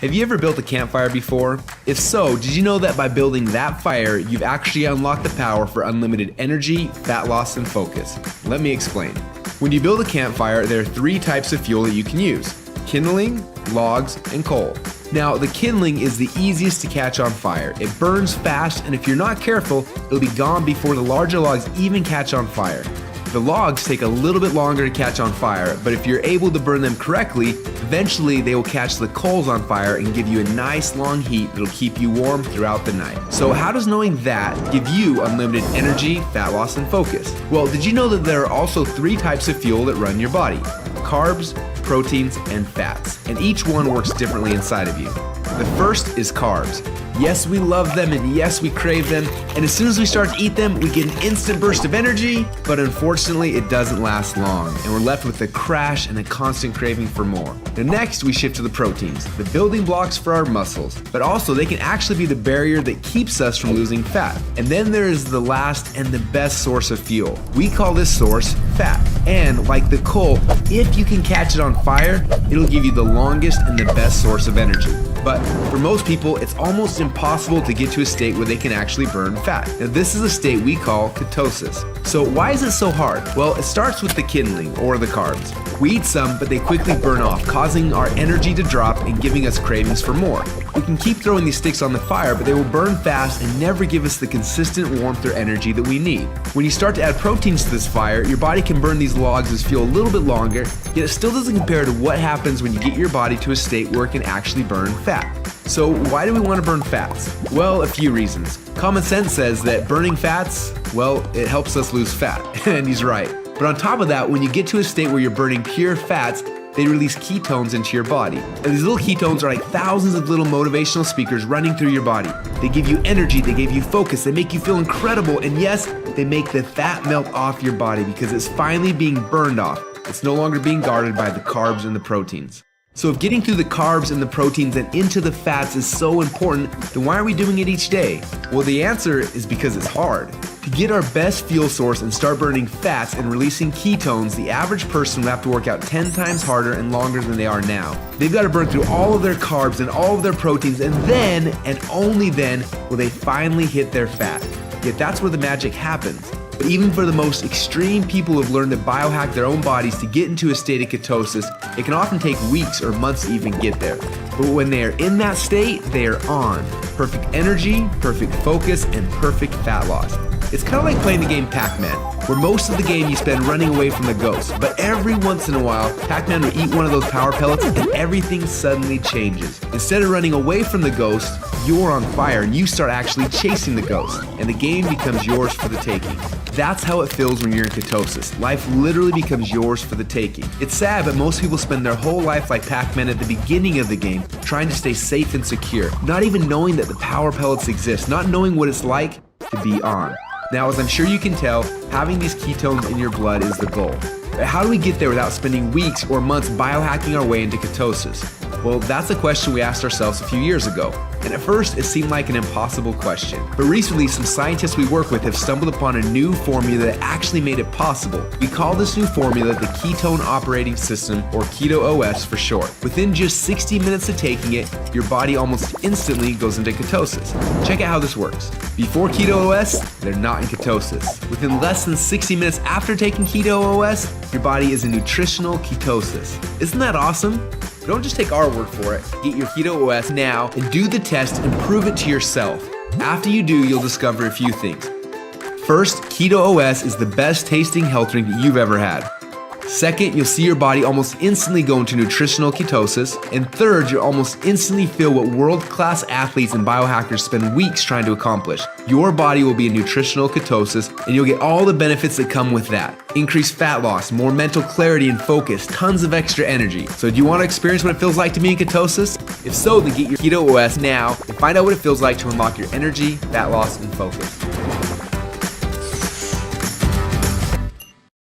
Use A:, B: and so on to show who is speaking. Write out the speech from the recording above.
A: Have you ever built a campfire before? If so, did you know that by building that fire, you've actually unlocked the power for unlimited energy, fat loss, and focus? Let me explain. When you build a campfire, there are 3 types of fuel that you can use: kindling, logs, and coal. Now, the kindling is the easiest to catch on fire. It burns fast, and if you're not careful, it'll be gone before the larger logs even catch on fire. The logs take a little bit longer to catch on fire, but if you're able to burn them correctly, eventually they will catch the coals on fire and give you a nice long heat that'll keep you warm throughout the night. So how does knowing that give you unlimited energy, fat loss, and focus? Well, did you know that there are also 3 types of fuel that run your body? Carbs, proteins, and fats, and each one works differently inside of you. The first is carbs. Yes, we love them, and yes, we crave them, and as soon as we start to eat them, we get an instant burst of energy, but unfortunately, it doesn't last long, and we're left with a crash and a constant craving for more. Now next, we shift to the proteins, the building blocks for our muscles, but also they can actually be the barrier that keeps us from losing fat. And then there is the last and the best source of fuel. We call this source fat, and like the coal, if you can catch it on fire, it'll give you the longest and the best source of energy. But for most people, it's almost impossible to get to a state where they can actually burn fat. Now this is a state we call ketosis. So why is it so hard? Well, it starts with the kindling, or the carbs. We eat some, but they quickly burn off, causing our energy to drop and giving us cravings for more. We can keep throwing these sticks on the fire, but they will burn fast and never give us the consistent warmth or energy that we need. When you start to add proteins to this fire, your body can burn these logs as fuel a little bit longer, yet it still doesn't compare to what happens when you get your body to a state where it can actually burn fat. So why do we want to burn fats? Well, a few reasons. Common sense says that burning fats, well, it helps us lose fat, and he's right. But on top of that, when you get to a state where you're burning pure fats, they release ketones into your body. And these little ketones are like thousands of little motivational speakers running through your body. They give you energy, they give you focus, they make you feel incredible, and yes, they make the fat melt off your body because it's finally being burned off. It's no longer being guarded by the carbs and the proteins. So if getting through the carbs and the proteins and into the fats is so important, then why are we doing it each day? Well, the answer is because it's hard. To get our best fuel source and start burning fats and releasing ketones, the average person will have to work out 10 times harder and longer than they are now. They've got to burn through all of their carbs and all of their proteins, and then, and only then, will they finally hit their fat. Yet that's where the magic happens. But even for the most extreme people who have learned to biohack their own bodies to get into a state of ketosis, it can often take weeks or months to even get there. But when they are in that state, they are on. Perfect energy, perfect focus, and perfect fat loss. It's kind of like playing the game Pac-Man, where most of the game you spend running away from the ghost, but every once in a while, Pac-Man will eat one of those power pellets and everything suddenly changes. Instead of running away from the ghost, you're on fire and you start actually chasing the ghost, and the game becomes yours for the taking. That's how it feels when you're in ketosis. Life literally becomes yours for the taking. It's sad, but most people spend their whole life like Pac-Man at the beginning of the game, trying to stay safe and secure, not even knowing that the power pellets exist, not knowing what it's like to be on. Now, as I'm sure you can tell, having these ketones in your blood is the goal. But how do we get there without spending weeks or months biohacking our way into ketosis? Well, that's a question we asked ourselves a few years ago. And at first, it seemed like an impossible question. But recently, some scientists we work with have stumbled upon a new formula that actually made it possible. We call this new formula the Ketone Operating System, or Keto OS for short. Within just 60 minutes of taking it, your body almost instantly goes into ketosis. Check out how this works. Before Keto OS, they're not in ketosis. Within less than 60 minutes after taking Keto OS, your body is in nutritional ketosis. Isn't that awesome? Don't just take our word for it. Get your Keto OS now and do the test and prove it to yourself. After you do, you'll discover a few things. First, Keto OS is the best tasting health drink that you've ever had. Second, you'll see your body almost instantly go into nutritional ketosis. And third, you'll almost instantly feel what world-class athletes and biohackers spend weeks trying to accomplish. Your body will be in nutritional ketosis, and you'll get all the benefits that come with that. Increased fat loss, more mental clarity and focus, tons of extra energy. So do you want to experience what it feels like to be in ketosis? If so, then get your Keto OS now and find out what it feels like to unlock your energy, fat loss, and focus.